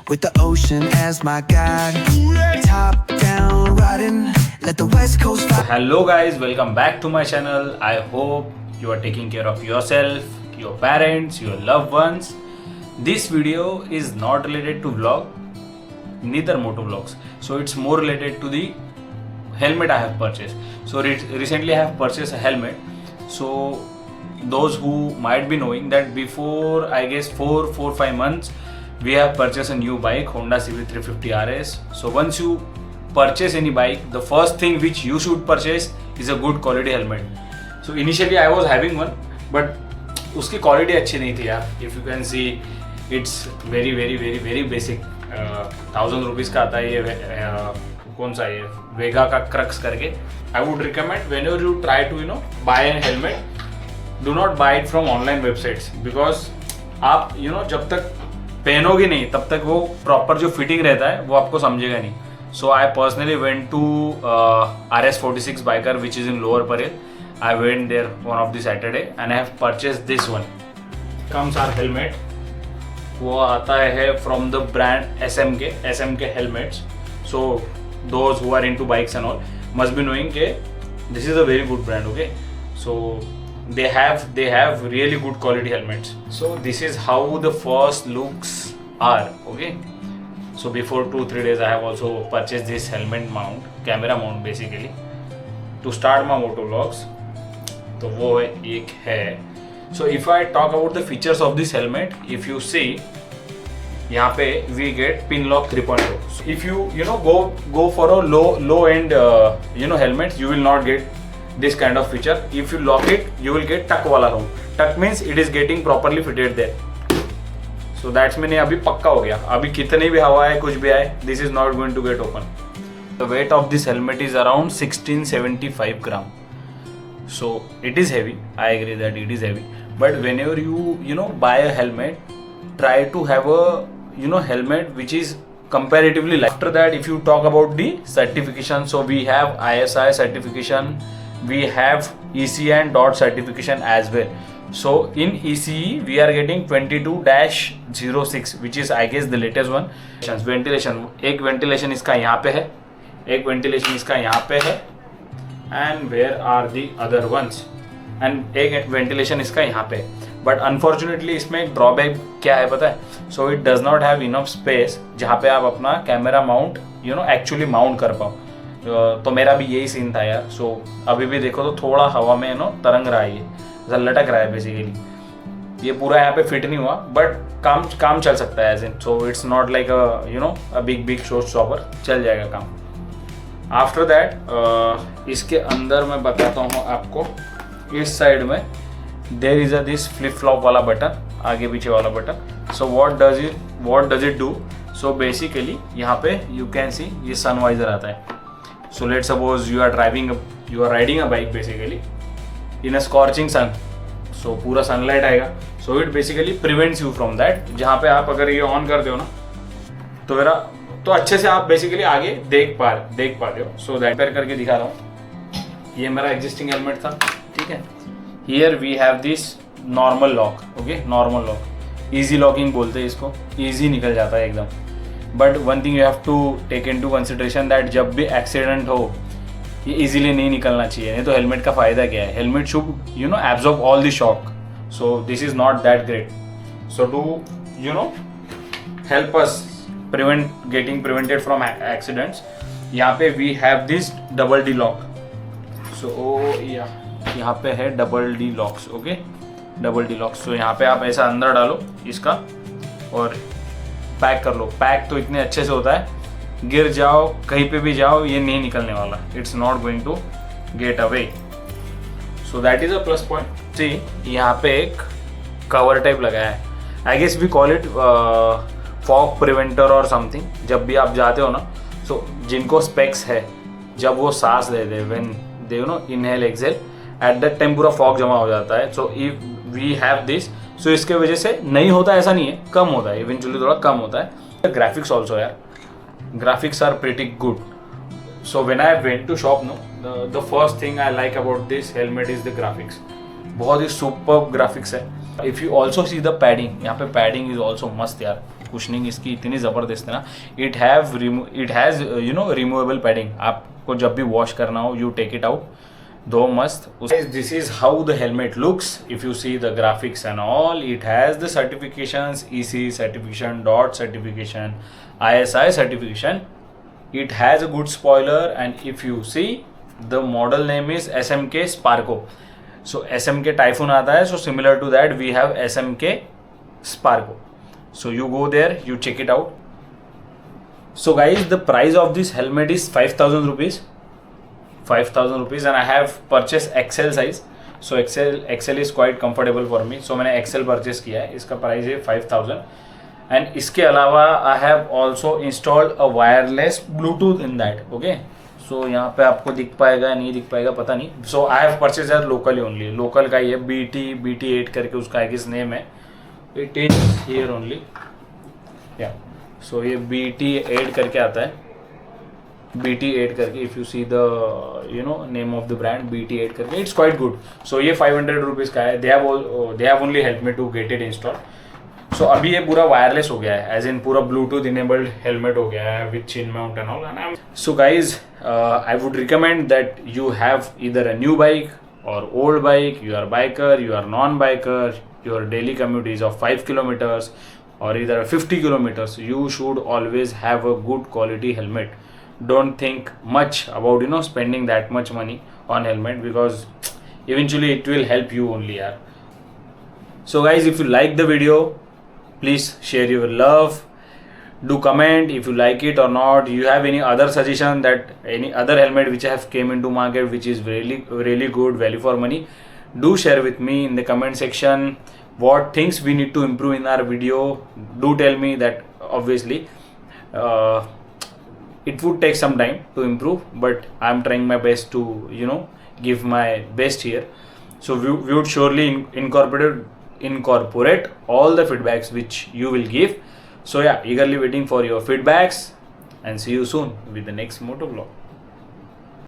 with the ocean as my guide. Top down riding, let the west coast vibe. Hello guys, welcome back to my channel. I hope you are taking care of yourself, your parents, your loved ones. This video is not related to vlog, neither moto vlogs. So it's more related to the helmet I have purchased. So recently I have purchased a helmet. So those who might be knowing that before I guess 4-5 months we have purchased a new bike, Honda CB350 RS. So once you purchase any bike, the first thing which you should purchase is a good quality helmet. So initially I was having one, but उसकी quality अच्छी नहीं थी यार. If you can see, it's very basic. 1000 rupees का आता है ये कौन सा ये वेगा का क्रक्स करके. I would recommend whenever you try to buy a helmet, do not buy it from online websites because आप जब तक पहनोगे नहीं तब तक वो प्रॉपर जो फिटिंग रहता है वो आपको समझेगा नहीं. So I personally went to RS46 Biker which is in Lower Parel. I went there one of the Saturday and I have purchased this one. Comes our helmet. वो आता है from the brand SMK helmets. So those who are into bikes and all must be knowing that this is a very good brand. Okay, so they have really good quality helmets. So this is how the first looks are. Okay, so before 2-3 days I have also purchased this helmet mount, camera mount basically to start my moto vlogs. तो वो एक है. So if I talk about the features of this helmet, if you see यहाँ पे we get pin lock 3.0. So if you go for a low end helmets, you will not get this kind of feature. If you lock it, you will get tuck वाला हो. Tuck means it is getting properly fitted there. So that's मैंने अभी पक्का हो गया. अभी कितनी भी हवा है कुछ भी आए, this is not going to get open. The weight of this helmet is around 1675 gram. So it is heavy. I agree that it is heavy. But whenever you buy a helmet, try to have a helmet which is comparatively light. After that, if you talk about the certification, so we have ISI certification, we have ECE and DOT certification as well. So in ECE we are getting 22-06 which is I guess the latest one. Ventilation, एक ventilation इसका यहाँ पे है, एक ventilation इसका यहाँ पे है, and where are the other ones, and एक ventilation इसका यहाँ पे है. बट अनफॉर्चुनेटली इसमें एक ड्रॉबैक क्या है पता है. So it does not have enough space जहाँ पे आप अपना कैमरा माउंट एक्चुअली माउंट कर पाओ. तो मेरा भी यही सीन था यार. सो अभी भी देखो तो थोड़ा हवा में तरंग रहा है, ये ऐसा लटक रहा है बेसिकली. ये पूरा यहाँ पे फिट नहीं हुआ बट काम चल सकता है as in. So it's not like a big show stopper, चल जाएगा काम. आफ्टर दैट इसके अंदर मैं बताता हूँ आपको. इस साइड में there is a this flip flop वाला बटन, आगे पीछे वाला button. so what does it do? so basically यहाँ पे you can see ये sun visor आता है. so let's suppose you are riding a bike basically in a scorching sun. so पूरा sunlight आएगा. so it basically prevents you from that. जहाँ पे आप अगर ये ऑन करते हो ना तो अच्छे से आप बेसिकली आगे देख पाते हो. so that रिपेयर करके दिखा रहा हूँ. ये मेरा एग्जिस्टिंग हेलमेट था, ठीक है. Here we have this normal lock, okay, normal lock. Easy locking बोलते हैं इसको, easy निकल जाता है एकदम. But one thing you have to take into consideration that जब भी एक्सीडेंट हो ये easily नहीं निकलना चाहिए. नहीं तो हेलमेट का फ़ायदा क्या है? Helmet should absorb all the shock. So this is not that great. So to help us prevented from accidents, यहाँ पे we have this double D lock. So yeah, यहाँ पे है double D locks. Okay, double D locks. तो यहाँ पे आप ऐसा अंदर डालो इसका और पैक कर लो. पैक तो इतने अच्छे से होता है, गिर जाओ कहीं पे भी जाओ ये नहीं निकलने वाला. It's not going to get away. So that is a plus point. See यहाँ पे एक कवर टाइप लगाया है. I guess we call it fog preventer or something. जब भी आप जाते हो ना, सो जिनको स्पेक्स है, जब वो सांस लेते when they inhale exhale, at that time पूरा फॉग जमा हो जाता है. So if we have this, so इसके वजह से नहीं होता ऐसा नहीं है, कम होता है, इवेंचुअली थोड़ा कम होता है. ग्राफिक्स ऑल्सो यार, graphics are pretty good. So when I went to shop the first thing I like about this helmet is the graphics. बहुत ही सुपर्ब ग्राफिक्स है. If you also see the padding, यहाँ पे padding is also मस्त यार. Cushioning इसकी इतनी ज़बरदस्त है ना. It has you know removable padding. आपको जब भी वॉश करना हो यू टेक इट आउट, दो मस्त. This is how the helmet looks. If you see the graphics and all, it has the certifications, EC certification, DOT certification, ISI certification. It has a good spoiler, and if you see, the model name is SMK Sparko. So SMK Typhoon आता है, so similar to that we have SMK Sparko. So you go there, you check it out. So guys, the price of this helmet is 5,000 rupees. 5,000 rupees, and I have purchased XL size. So XL is quite comfortable for me. So मैंने XL purchase किया है. इसका price है 5,000. And इसके अलावा I have also installed a wireless Bluetooth in that. Okay, so यहाँ पे आपको दिख पाएगा नहीं दिख पाएगा पता नहीं. So I have purchase as locally only. Local का ही है, BT8 करके उसका एक नेम है. It is here only. या सो ये BT8 करके आता है. BT8 करके, if you see the you know name of the brand BT8 करके, इट्स क्वाइट गुड. सो ये 500 रुपीज़ का है. They have only help me to get it install. So अभी ये पूरा वायरलेस हो गया है, एज इन पूरा ब्लूटूथ इनेबल्ड हेलमेट हो गया है with chin mount and all. So guys, I would recommend that you have either a new bike or old bike, you are biker, you are non-biker, your daily commute is of 5 kilometers or either 50 kilometers, you should always have a good quality helmet. Don't think much about spending that much money on helmet, because eventually it will help you only. So guys, if you like the video, please share your love. Do comment if you like it or not. You have any other suggestion, that any other helmet which have came into market which is really good, value for money, do share with me in the comment section. What things we need to improve in our video, do tell me that. Obviously it would take some time to improve, but I'm trying my best to give my best here. So we would surely incorporate all the feedbacks which you will give. So yeah, eagerly waiting for your feedbacks, and see you soon with the next moto vlog.